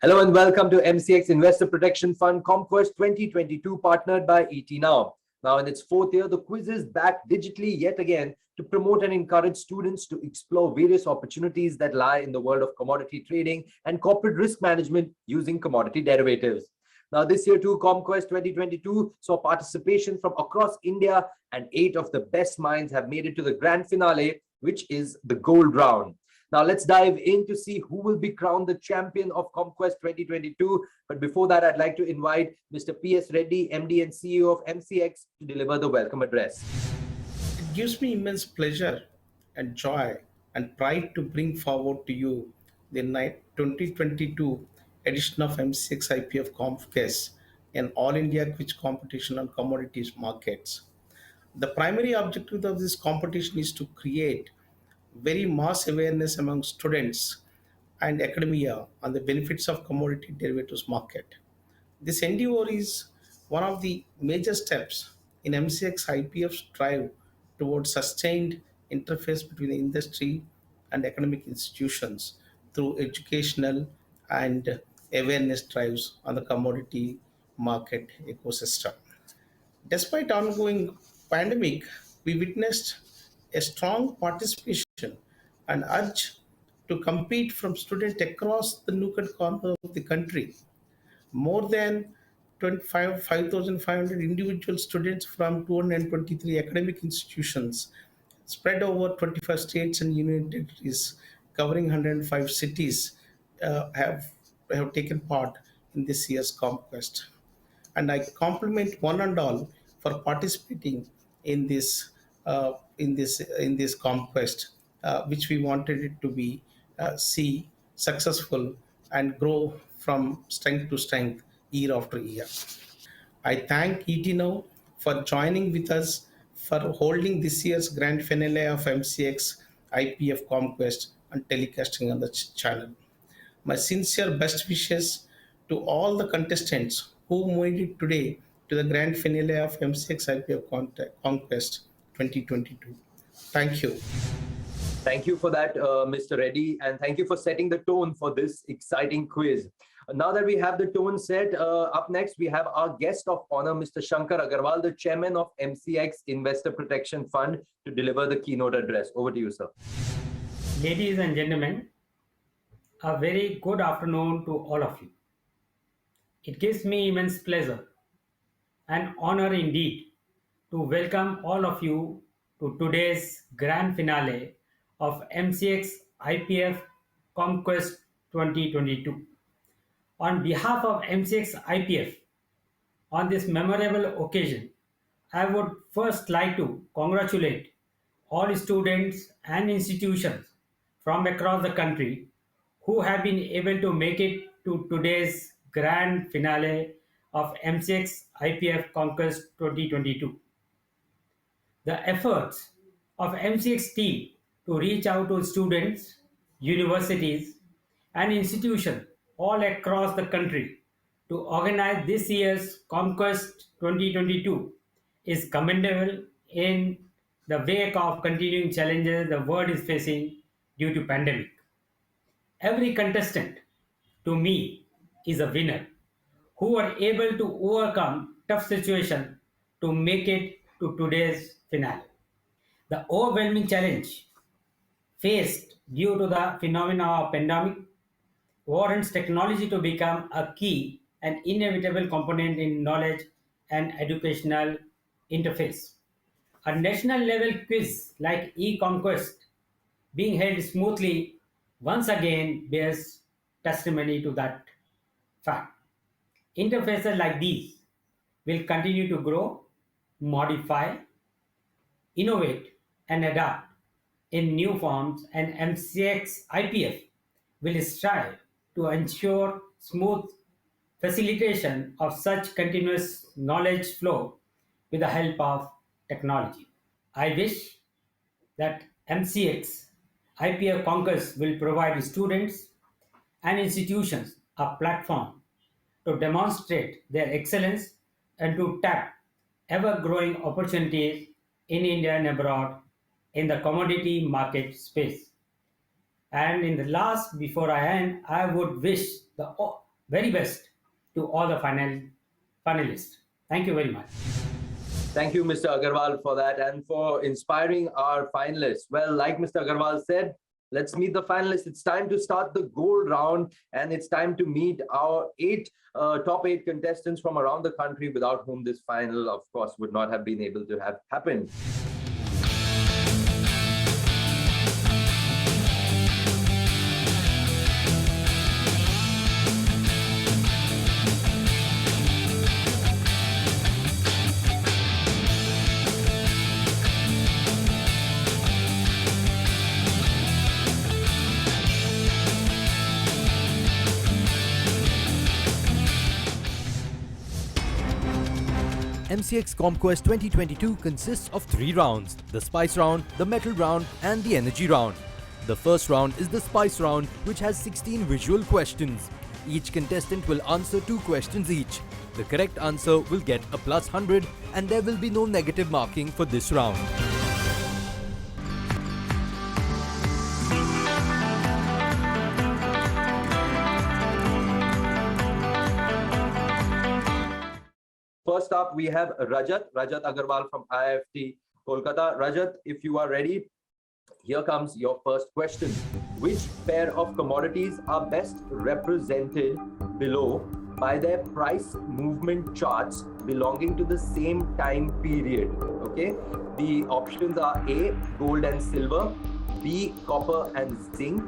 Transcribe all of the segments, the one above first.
Hello and welcome to MCX Investor Protection Fund Comquest 2022, partnered by ET Now. Now, in its fourth year, the quiz is back digitally yet again to promote and encourage students to explore various opportunities that lie in the world of commodity trading and corporate risk management using commodity derivatives. Now, this year too, Comquest 2022 saw participation from across India, and 8 of the best minds have made it to the grand finale, which is the gold round. Now let's dive in to see who will be crowned the champion of Comquest 2022. But before that, I'd like to invite Mr. P.S. Reddy, MD and CEO of MCX, to deliver the welcome address. It gives me immense pleasure and joy and pride to bring forward to you the 2022 edition of MCX IPF Comquest, an all India quiz competition on commodities markets. The primary objective of this competition is to create very mass awareness among students and academia on the benefits of commodity derivatives market. This endeavor is one of the major steps in MCX IPF's drive towards sustained interface between the industry and academic institutions through educational and awareness drives on the commodity market ecosystem. Despite ongoing pandemic, we witnessed a strong participation and urge to compete from students across the nook and corner of the country. More than 5,500 individual students from 223 academic institutions spread over 25 states and union territories, covering 105 cities, have taken part in this year's conquest. And I compliment one and all for participating in this conquest, which we wanted it to be see successful and grow from strength to strength year after year. I thank ETNOW for joining with us for holding this year's grand finale of MCX IPF Comquest and telecasting on the channel. My sincere best wishes to all the contestants who made it today to the grand finale of MCX IPF Conquest 2022. Thank you. Thank you for that, Mr. Reddy, and thank you for setting the tone for this exciting quiz. Now that we have the tone set, up next we have our guest of honor, Mr. Shankar Agarwal, the chairman of MCX Investor Protection Fund, to deliver the keynote address. Over to you, sir. Ladies and gentlemen, a very good afternoon to all of you. It gives me immense pleasure and honor indeed to welcome all of you to today's grand finale of MCX IPF Comquest 2022. On behalf of MCX IPF, on this memorable occasion, I would first like to congratulate all students and institutions from across the country who have been able to make it to today's grand finale of MCX IPF Conquest 2022. The efforts of MCX team to reach out to students, universities, and institutions all across the country to organize this year's Conquest 2022 is commendable in the wake of continuing challenges the world is facing due to pandemic. Every contestant, to me, is a winner who are able to overcome tough situation to make it to today's finale. The overwhelming challenge faced due to the phenomena of pandemic warrants technology to become a key and inevitable component in knowledge and educational interface. A national level quiz like e-conquest being held smoothly once again bears testimony to that fact. Interfaces like these will continue to grow, modify, innovate, and adapt in new forms, and MCX IPF will strive to ensure smooth facilitation of such continuous knowledge flow with the help of technology. I wish that MCX IPF Conquest will provide students and institutions a platform to demonstrate their excellence and to tap ever-growing opportunities in India and abroad in the commodity market space. And in the last, before I end, I would wish very best to all the finalists. Thank you very much. Thank you, Mr. Agarwal, for that and for inspiring our finalists. Well, like Mr. Agarwal said, let's meet the finalists. It's time to start the gold round, and it's time to meet our top eight contestants from around the country, without whom this final, of course, would not have been able to have happened. MCX Comquest 2022 consists of 3 rounds: the Spice Round, the Metal Round and the Energy Round. The first round is the Spice Round, which has 16 visual questions. Each contestant will answer 2 questions each. The correct answer will get a plus 100 and there will be no negative marking for this round. First up, we have Rajat Agarwal from IIFT Kolkata. Rajat, if you are ready, here comes your first question. Which pair of commodities are best represented below by their price movement charts belonging to the same time period? Okay, the options are A, gold and silver, B, copper and zinc,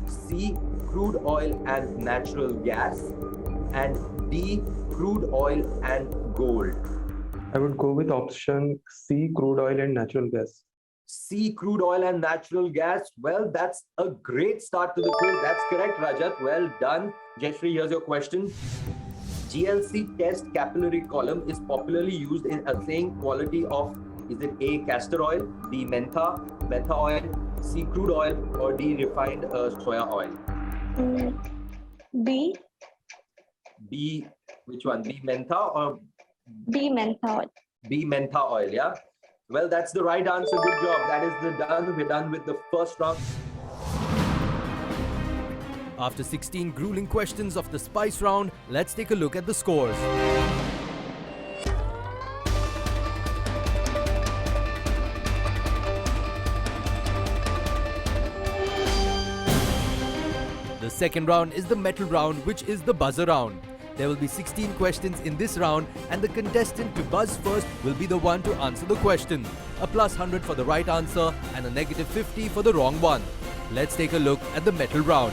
C, crude oil and natural gas, and D, crude oil and gold. I would go with option C, crude oil and natural gas. C, crude oil and natural gas. Well, that's a great start to the quiz. That's correct, Rajat. Well done. Jeshri, here's your question. GLC test capillary column is popularly used in assaying quality of, is it A, castor oil, B, mentha oil, C, crude oil, or D, refined soya oil? B. B, which one? B, mentha or? B, mentha oil. B, mentha oil, yeah? Well, that's the right answer. Good job. That is we're done with the first round. After 16 grueling questions of the Spice Round, let's take a look at the scores. The second round is the Metal Round, which is the buzzer round. There will be 16 questions in this round, and the contestant to buzz first will be the one to answer the question. A plus 100 for the right answer and a negative 50 for the wrong one. Let's take a look at the Metal Round.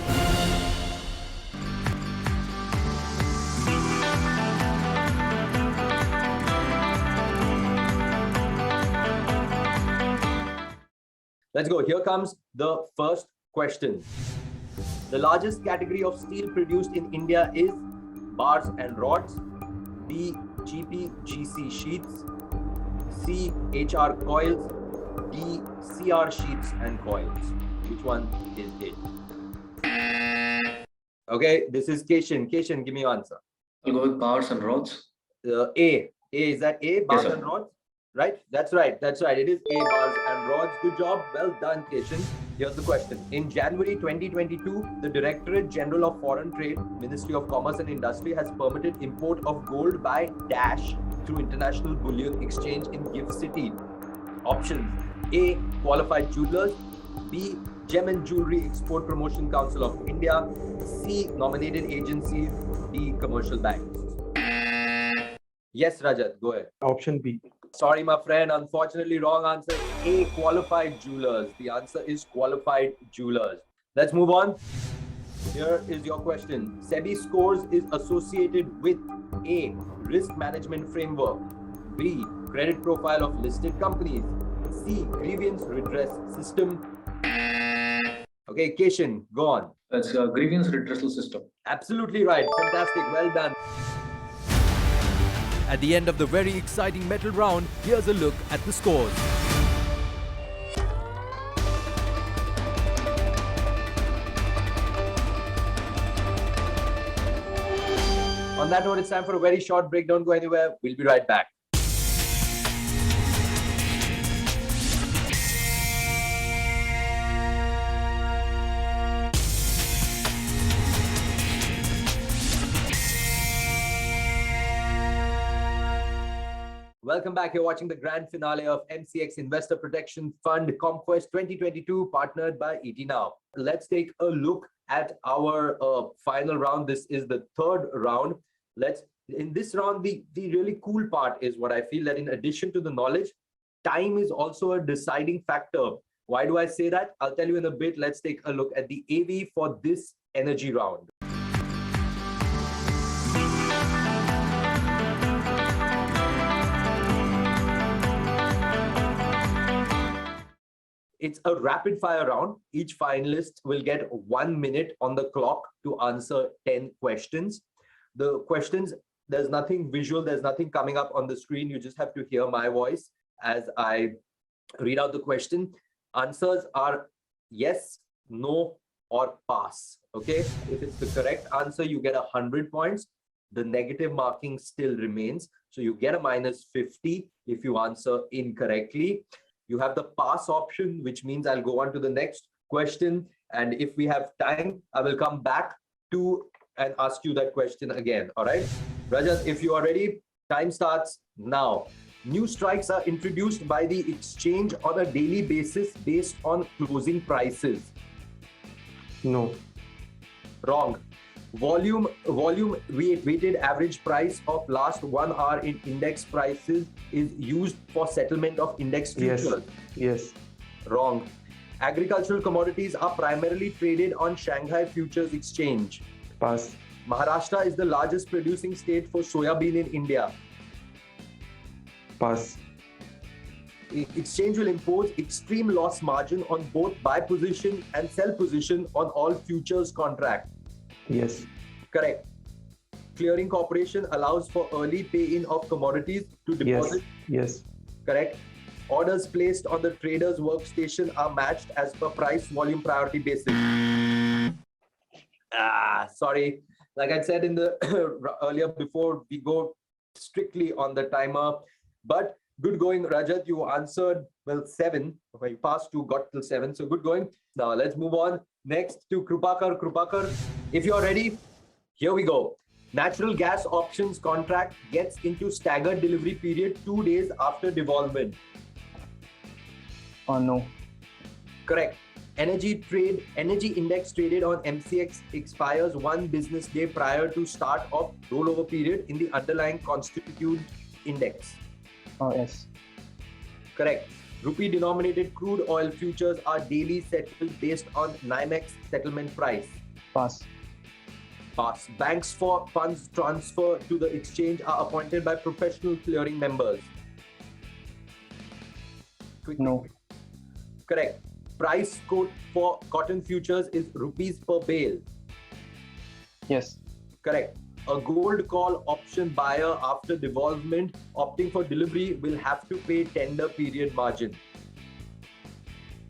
Let's go. Here comes the first question. The largest category of steel produced in India is bars and rods, B, GP/GC sheets, C, HR coils, D, CR sheets and coils. Which one is it? Okay, this is Keshan. Keshan, give me your answer. I'll go with bars and rods. A, is that A, bars Yes, sir. and rods? Right? That's right. That's right. It is A, bars and rods. Good job. Well done, Keshan. Here's the question. In January 2022, the Directorate General of Foreign Trade, Ministry of Commerce and Industry has permitted import of gold by Dash through International Bullion Exchange in GIFT City. Options: A, qualified jewelers, B, Gem and Jewelry Export Promotion Council of India, C, nominated agencies, D, commercial banks. Yes, Rajat, go ahead. Option B. Sorry, my friend. Unfortunately, wrong answer. A, qualified jewelers. The answer is qualified jewelers. Let's move on. Here is your question. SEBI scores is associated with A, risk management framework, B, credit profile of listed companies, C, grievance redress system. Okay, Keshan, go on. That's a grievance redressal system. Absolutely right. Fantastic. Well done. At the end of the very exciting Metal Round, here's a look at the scores. On that note, it's time for a very short break. Don't go anywhere. We'll be right back. Welcome back. You're watching the grand finale of MCX Investor Protection Fund Comquest 2022, partnered by ET Now. Let's take a look at our final round. This is the third round. In this round, the really cool part is what I feel that in addition to the knowledge, time is also a deciding factor. Why do I say that? I'll tell you in a bit. Let's take a look at the AV for this energy round. It's a rapid fire round. Each finalist will get 1 minute on the clock to answer 10 questions. The questions, there's nothing visual, there's nothing coming up on the screen. You just have to hear my voice as I read out the question. Answers are yes, no, or pass. Okay, if it's the correct answer, you get 100 points. The negative marking still remains. So you get a -50 if you answer incorrectly. You have the pass option, which means I'll go on to the next question. And if we have time, I will come back to and ask you that question again. All right, Rajat, if you are ready, time starts now. New strikes are introduced by the exchange on a daily basis based on closing prices. No. Wrong. Volume weighted average price of last 1 hour in index prices is used for settlement of index futures. Yes. Wrong. Agricultural commodities are primarily traded on Shanghai Futures Exchange. Pass. Maharashtra is the largest producing state for soya bean in India. Pass. Exchange will impose extreme loss margin on both buy position and sell position on all futures contract. Yes. Correct. Clearing Corporation allows for early pay-in of commodities to deposit. Yes. Correct. Orders placed on the trader's workstation are matched as per price volume priority basis. Sorry. Like I said in the earlier, before we go strictly on the timer, but good going, Rajat. You answered well 7. Okay, you passed 2, got till 7. So good going. Now let's move on next to Krupakar. Krupakar, if you're ready, here we go. Natural gas options contract gets into staggered delivery period 2 days after devolvement. No. Correct. Energy index traded on MCX expires 1 business day prior to start of rollover period in the underlying constituent index. Yes. Correct. Rupee denominated crude oil futures are daily settled based on NYMEX settlement price. Pass. Pass. Banks for funds transfer to the exchange are appointed by professional clearing members. No. Correct. Price quote for cotton futures is rupees per bale. Yes. Correct. A gold call option buyer after devolvement opting for delivery will have to pay tender period margin.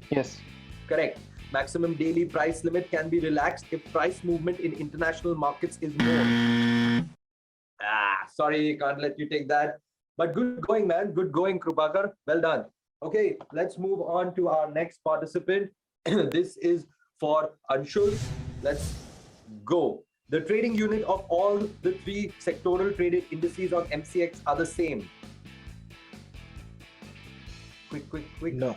Yes. Correct. Maximum daily price limit can be relaxed if price movement in international markets is more. Sorry, can't let you take that. But good going, man. Good going, Krupakar. Well done. Okay, let's move on to our next participant. This is for Anshul. Let's go. The trading unit of all the 3 sectoral traded indices on MCX are the same. Quick. No.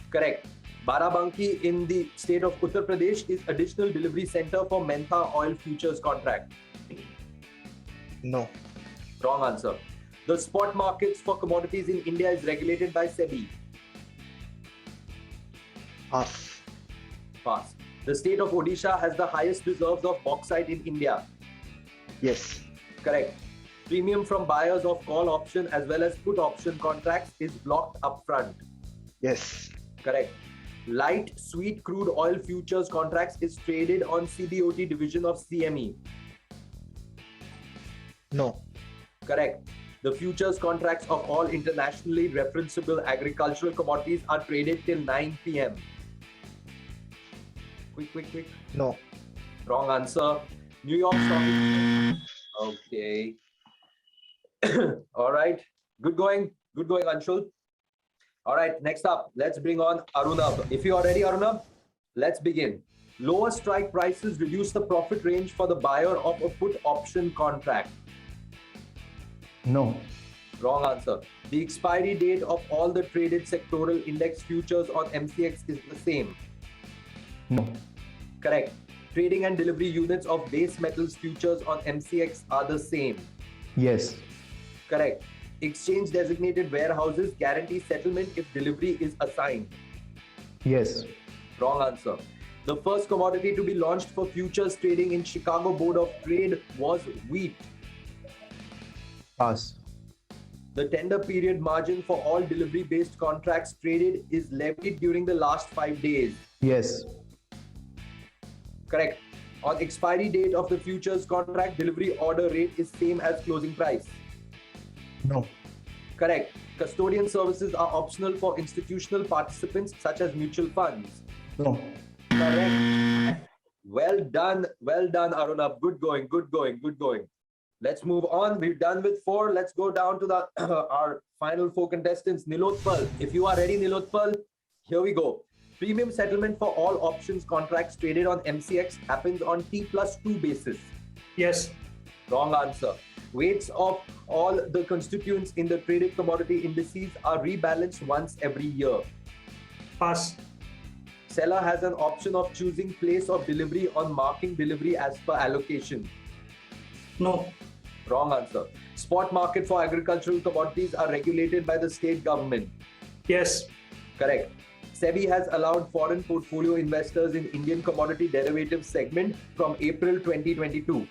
Correct. Barabanki in the state of Uttar Pradesh is additional delivery center for Mentha oil futures contract. No. Wrong answer. The spot markets for commodities in India is regulated by SEBI. Pass. Pass. The state of Odisha has the highest reserves of bauxite in India. Yes. Correct. Premium from buyers of call option as well as put option contracts is blocked upfront. Yes. Correct. Light sweet crude oil futures contracts is traded on CBOT division of CME. No. Correct. The futures contracts of all internationally referenceable agricultural commodities are traded till 9 p.m. Quick. No. Wrong answer. New York Stock Exchange. Okay. All right. Good going, Anshul. All right. Next up, let's bring on Arunab. If you are ready, Arunab, let's begin. Lower strike prices reduce the profit range for the buyer of a put option contract. No. Wrong answer. The expiry date of all the traded sectoral index futures on MCX is the same. No. Correct. Trading and delivery units of base metals futures on MCX are the same. Yes. Correct. Exchange designated warehouses guarantee settlement if delivery is assigned. Yes. Wrong answer. The first commodity to be launched for futures trading in Chicago Board of Trade was wheat. Pass. The tender period margin for all delivery-based contracts traded is levied during the last 5 days. Yes. Correct. On expiry date of the futures contract, delivery order rate is same as closing price. No. Correct. Custodian services are optional for institutional participants such as mutual funds. No. Correct. Well done, Arunabh. Good going, good going, good going. Let's move on. We're done with 4. Let's go down to the our final 4 contestants. Nilotpal. If you are ready, Nilotpal, here we go. Premium settlement for all options contracts traded on MCX happens on T+2 basis. Yes. Wrong answer. Weights of all the constituents in the traded commodity indices are rebalanced once every year. Pass. Seller has an option of choosing place of delivery on marking delivery as per allocation. No. Wrong answer. Spot market for agricultural commodities are regulated by the state government. Yes. Correct. SEBI has allowed foreign portfolio investors in Indian commodity derivatives segment from April 2022.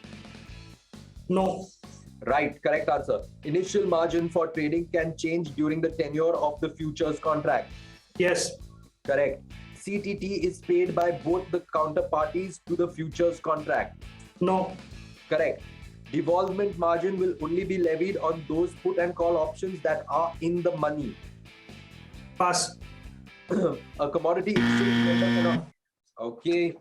No. Right, correct answer. Initial margin for trading can change during the tenure of the futures contract. Yes. Correct. CTT is paid by both the counterparties to the futures contract. No. Correct. Devolvement margin will only be levied on those put and call options that are in the money. Pass. A commodity exchange member cannot. Okay.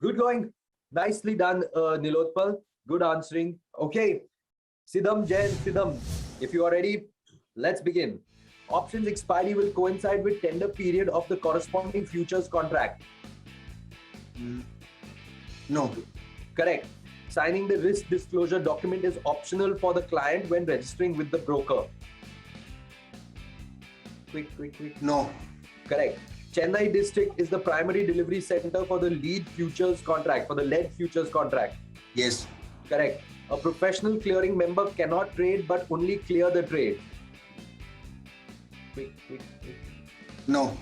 Good going. Nicely done, Nilotpal. Good answering. Okay. Sidham, Jain, Sidham. If you are ready, let's begin. Options expiry will coincide with tender period of the corresponding futures contract. No. Correct. Signing the risk disclosure document is optional for the client when registering with the broker. Quick. No. Correct. Chennai district is the primary delivery center for the lead futures contract, for the lead futures contract. Yes. Correct. A professional clearing member cannot trade but only clear the trade. Quick. No.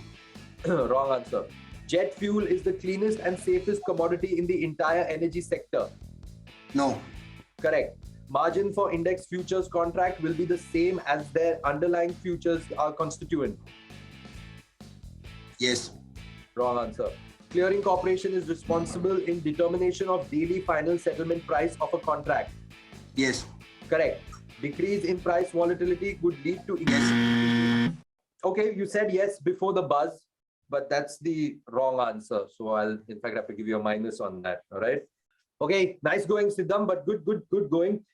Wrong answer. Jet fuel is the cleanest and safest commodity in the entire energy sector. No. Correct. Margin for index futures contract will be the same as their underlying futures are constituent. Yes. Wrong answer. Clearing corporation is responsible in determination of daily final settlement price of a contract. Yes. Correct. Decrease in price volatility could lead to increase. Okay, you said yes before the buzz, but that's the wrong answer. So I'll in fact have to give you a minus on that. All right. Okay, nice going, Siddham, but good going.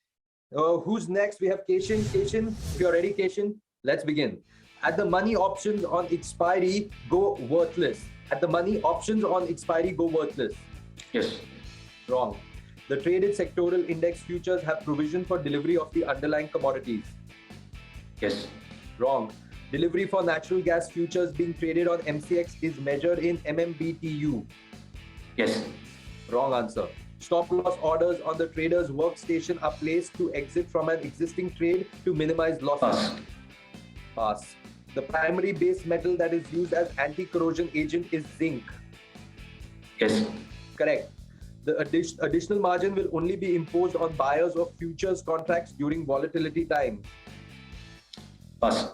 Who's next? We have Keshin. Keshin, if you're ready, Keshin, let's begin. At the money options on expiry go worthless. At the money options on expiry go worthless. Yes. Wrong. The traded sectoral index futures have provision for delivery of the underlying commodities. Yes. Wrong. Delivery for natural gas futures being traded on MCX is measured in MMBTU. Yes. Wrong answer. Stop loss orders on the trader's workstation are placed to exit from an existing trade to minimize losses. Pass. Pass. The primary base metal that is used as anti-corrosion agent is zinc. Yes. Correct. The additional margin will only be imposed on buyers of futures contracts during volatility times. Pass.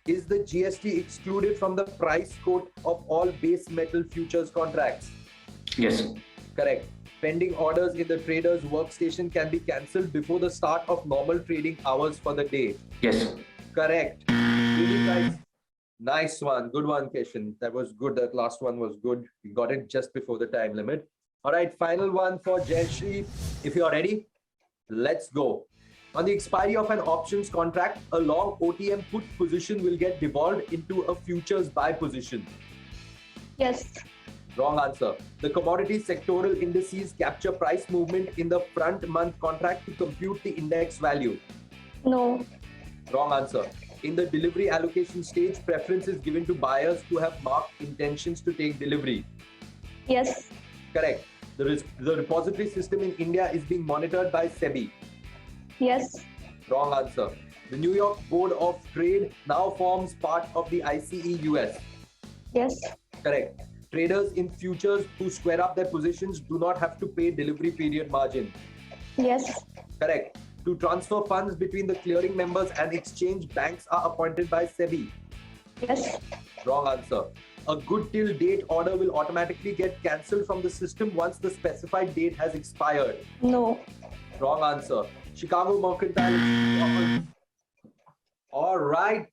Is the GST excluded from the price quote of all base metal futures contracts? Yes. Correct. Pending orders in the trader's workstation can be cancelled before the start of normal trading hours for the day. Yes. Correct. Really nice. Nice one. Good one, Keshan. That was good. That last one was good. You got it just before the time limit. All right, final one for Jayashree. If you are ready, let's go. On the expiry of an options contract, a long OTM put position will get devolved into a futures buy position. Yes. Wrong answer. The commodity sectoral indices capture price movement in the front month contract to compute the index value. No. Wrong answer. In the delivery allocation stage, preference is given to buyers who have marked intentions to take delivery. Yes. Correct. The repository system in India is being monitored by SEBI. Yes. Wrong answer. The New York Board of Trade now forms part of the ICE US. Yes. Correct. Traders in futures who square up their positions do not have to pay delivery period margin. Yes. Correct. To transfer funds between the clearing members and exchange, banks are appointed by SEBI. Yes. Wrong answer. A good till date order will automatically get cancelled from the system once the specified date has expired. No. Wrong answer. Chicago Mercantile. All right,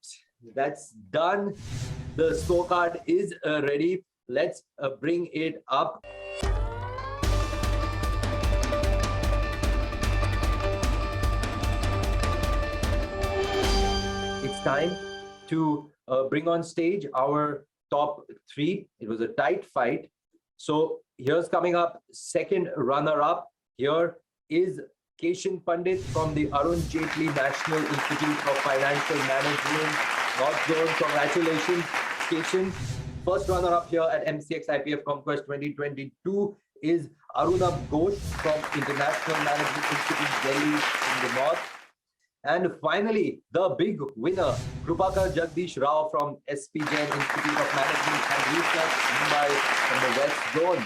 that's done. The scorecard is ready. Let's bring it up. It's time to bring on stage our top three. It was a tight fight. So here's coming up, second runner-up. Here is Keshan Pandit from the Arun Jaitley National Institute of Financial Management, North Zone. Congratulations, Keshan. First runner-up here at MCX IPF Comquest 2022 is Arunabh Ghosh from International Management Institute, Delhi in the north. And finally, the big winner, Krupakar Jagdish Rao from SP Jain Institute of Management and Research, Mumbai from the West Zone.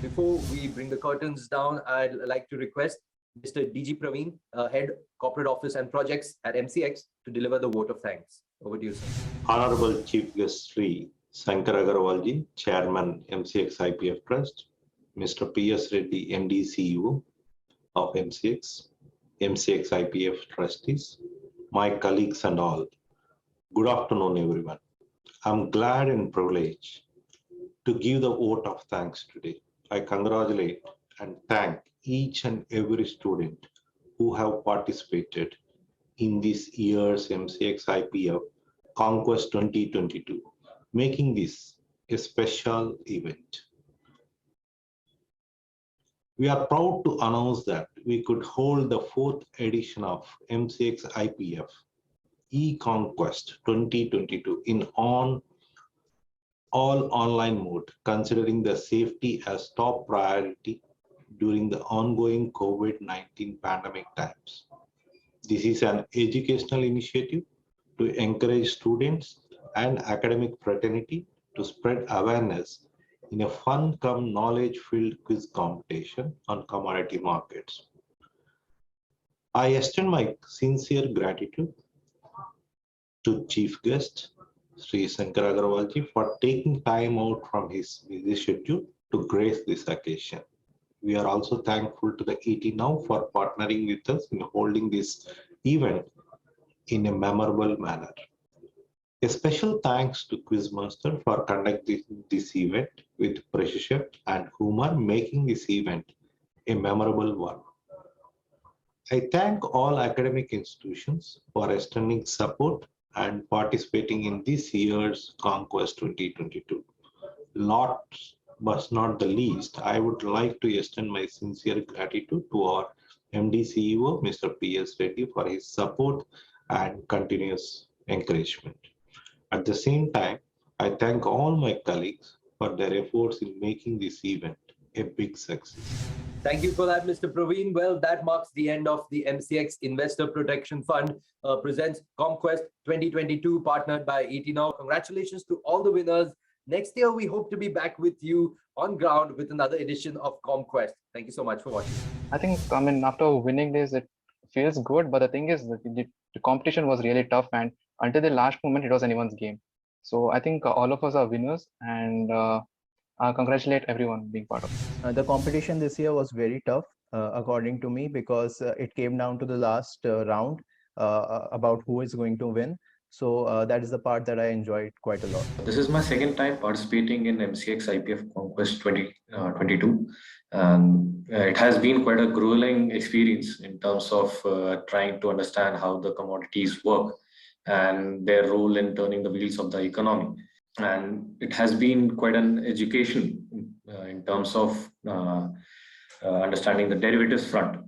Before we bring the curtains down, I'd like to request Mr. DG Praveen, Head Corporate Office and Projects at MCX, to deliver the vote of thanks. Over to you, sir. Honorable Chief Guest Sri Shankar Agarwalji, Chairman MCX IPF Trust, Mr. P.S. Reddy, MD CEO of MCX, MCX IPF Trustees, my colleagues and all. Good afternoon, everyone. I'm glad and privileged to give the vote of thanks today. I congratulate and thank each and every student who have participated in this year's MCX IPF Conquest 2022, making this a special event. We are proud to announce that we could hold the 4th edition of MCX IPF eConquest 2022 in all online mode, considering the safety as top priority during the ongoing COVID-19 pandemic times. This is an educational initiative to encourage students and academic fraternity to spread awareness in a fun cum knowledge-filled quiz competition on commodity markets. I extend my sincere gratitude to Chief Guest Sri Shankar Agarwalji for taking time out from his busy schedule to grace this occasion. We are also thankful to the ET Now for partnering with us in holding this event in a memorable manner. A special thanks to Quizmaster for conducting this event with precision and humor, making this event a memorable one. I thank all academic institutions for extending support and participating in this year's Conquest 2022. Last but not the least, I would like to extend my sincere gratitude to our MD CEO, Mr. P.S. Reddy, for his support and continuous encouragement. At the same time, I thank all my colleagues for their efforts in making this event a big success. Thank you for that, Mr. Praveen. Well, that marks the end of the MCX Investor Protection Fund presents Comquest 2022, partnered by ET Now. Congratulations to all the winners. Next year, we hope to be back with you on ground with another edition of Comquest. Thank you so much for watching. I think, after winning this, it feels good. But the thing is, the competition was really tough, and until the last moment, it was anyone's game. So I think all of us are winners, and congratulate everyone being part of it. The competition this year was very tough, according to me, because it came down to the last round about who is going to win. So that is the part that I enjoyed quite a lot. This is my second time participating in MCX IPF Conquest 2022. And it has been quite a grueling experience in terms of trying to understand how the commodities work and their role in turning the wheels of the economy. And it has been quite an education in terms of understanding the derivatives front.